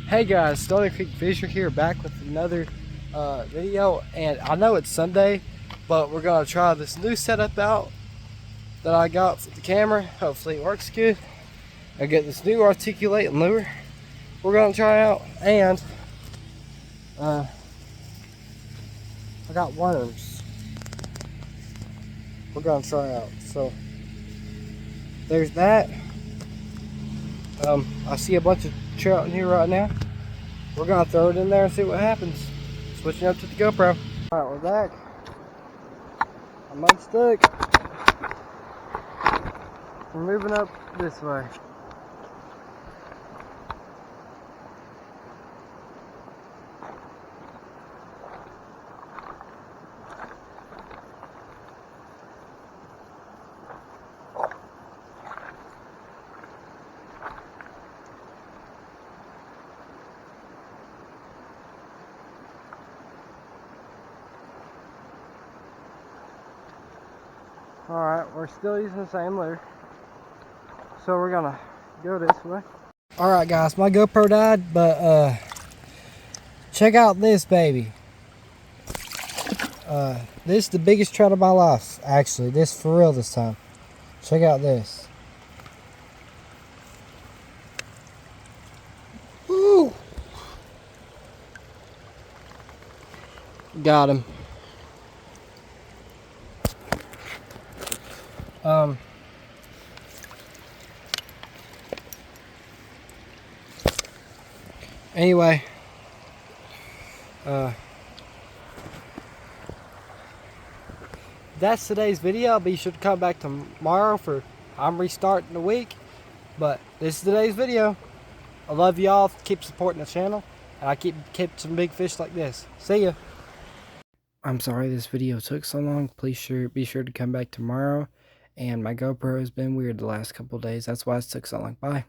Hey guys, Stony Creek Fisher here, back with another video. And I know it's Sunday, but we're gonna try this new setup out that I got for the camera. Hopefully it works good. I get this new articulating lure we're gonna try out, and I got worms we're gonna try out. So there's that. I see a bunch of trout in here right now. We're gonna throw it in there and see what happens. Switching up to the GoPro. Alright, we're back. I'm unstuck. We're moving up this way. Alright, we're still using the same lure, so we're gonna go this way. Alright guys, my GoPro died, but check out this baby. This is the biggest trout of my life, actually. This for real this time. Check out this. Woo! Got him. Anyway, that's today's video. Be sure to come back tomorrow for I'm restarting the week. But this is today's video. I love y'all. Keep supporting the channel, and I keep some big fish like this. See ya. I'm sorry this video took so long. Please be sure to come back tomorrow. And my GoPro has been weird the last couple days. That's why it took so long. Bye.